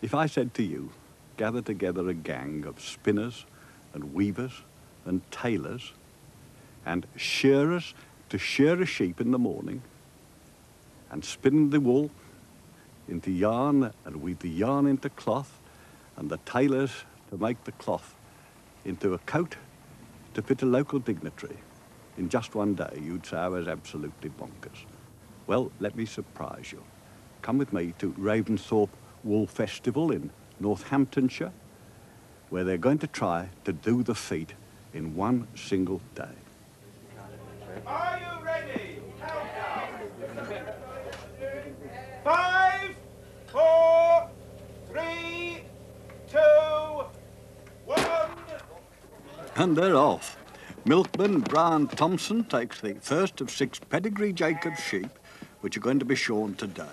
If I said to you, gather together a gang of spinners and weavers and tailors and shearers to shear a sheep in the morning and spin the wool into yarn and weave the yarn into cloth and the tailors to make the cloth into a coat to fit a local dignitary in just one day, you'd say I was absolutely bonkers. Well, let me surprise you. Come with me to Ravensthorpe Wool Festival in Northamptonshire, where they're going to try to do the feat in one single day. Are you ready? Countdown. 5, 4, 3, 2, 1. And they're off. Milkman Brian Thompson takes the first of 6 pedigree Jacob sheep, which are going to be shorn today.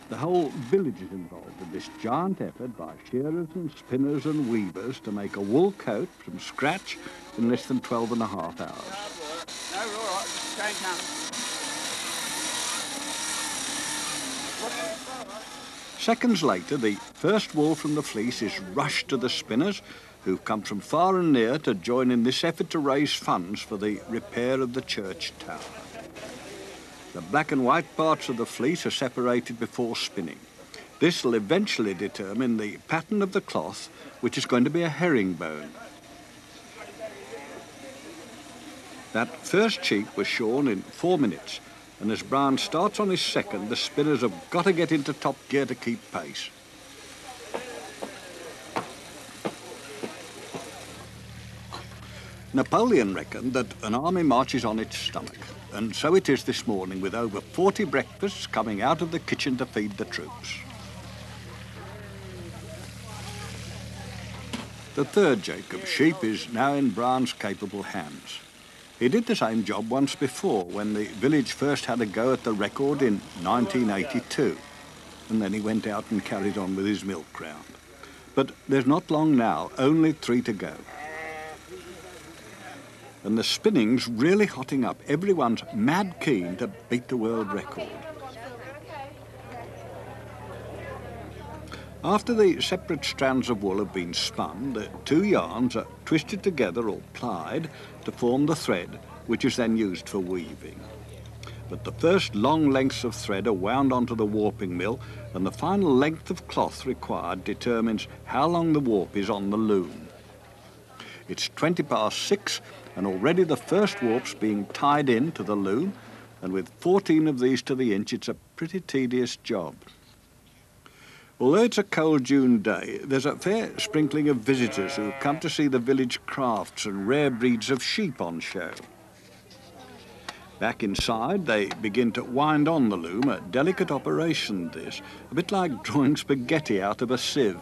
The whole village is involved in this giant effort by shearers and spinners and weavers to make a wool coat from scratch in less than 12 and a half hours. No, we're all right. Change hands. Seconds later, the first wool from the fleece is rushed to the spinners, who've come from far and near to join in this effort to raise funds for the repair of the church tower. The black and white parts of the fleece are separated before spinning. This will eventually determine the pattern of the cloth, which is going to be a herringbone. That first sheep was shorn in 4 minutes, and as Brian starts on his second, the spinners have got to get into top gear to keep pace. Napoleon reckoned that an army marches on its stomach, and so it is this morning, with over 40 breakfasts coming out of the kitchen to feed the troops. The third Jacob sheep is now in Brian's capable hands. He did the same job once before, when the village first had a go at the record in 1982, and then he went out and carried on with his milk round. But there's not long now, only 3 to go. And the spinning's really hotting up. Everyone's mad keen to beat the world record. After the separate strands of wool have been spun, the 2 yarns are twisted together or plied to form the thread, which is then used for weaving. But the first long lengths of thread are wound onto the warping mill, and the final length of cloth required determines how long the warp is on the loom. It's 20 past 6, and already the first warp's being tied in to the loom, and with 14 of these to the inch, it's a pretty tedious job. Although it's a cold June day, there's a fair sprinkling of visitors who come to see the village crafts and rare breeds of sheep on show. Back inside, they begin to wind on the loom, a delicate operation this, a bit like drawing spaghetti out of a sieve.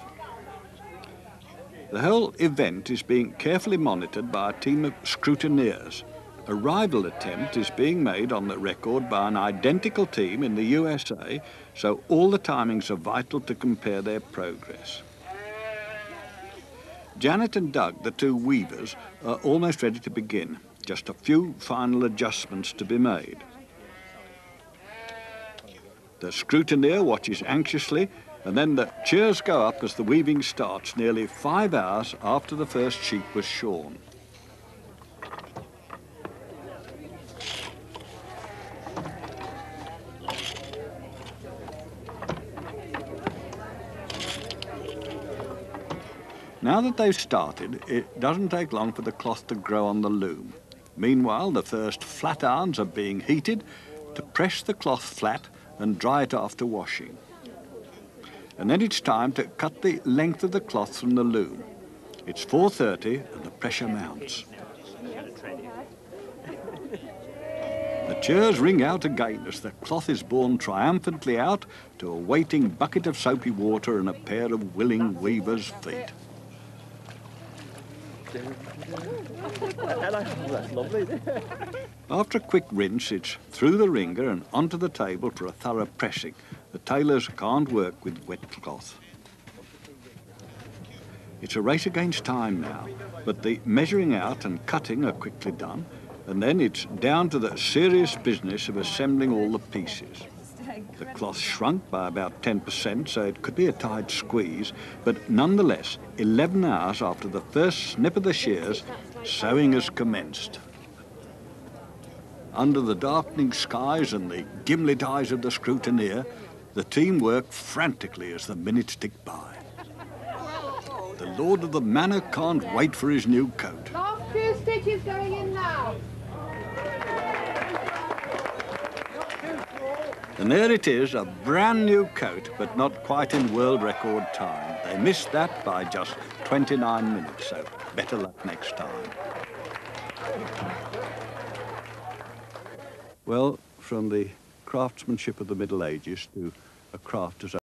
The whole event is being carefully monitored by a team of scrutineers. A rival attempt is being made on the record by an identical team in the USA, so all the timings are vital to compare their progress. Janet and Doug, the 2 weavers, are almost ready to begin. Just a few final adjustments to be made. The scrutineer watches anxiously, and then the cheers go up as the weaving starts nearly 5 hours after the first sheep was shorn. Now that they've started, it doesn't take long for the cloth to grow on the loom. Meanwhile, the first flat irons are being heated to press the cloth flat and dry it after washing. And then it's time to cut the length of the cloth from the loom. It's 4:30 and the pressure mounts. The cheers ring out again as the cloth is borne triumphantly out to a waiting bucket of soapy water and a pair of willing weavers' feet. That's lovely. After a quick rinse, it's through the wringer and onto the table for a thorough pressing. The tailors can't work with wet cloth. It's a race against time now, but the measuring out and cutting are quickly done, and then it's down to the serious business of assembling all the pieces. The cloth shrunk by about 10%, so it could be a tight squeeze, but nonetheless, 11 hours after the first snip of the shears, sewing has commenced. Under the darkening skies and the gimlet eyes of the scrutineer, the team work frantically as the minutes tick by. The lord of the manor can't wait for his new coat. Last 2 stitches going in now. And there it is, a brand new coat, but not quite in world record time. They missed that by just 29 minutes, so better luck next time. Well, from the craftsmanship of the Middle Ages to a craft as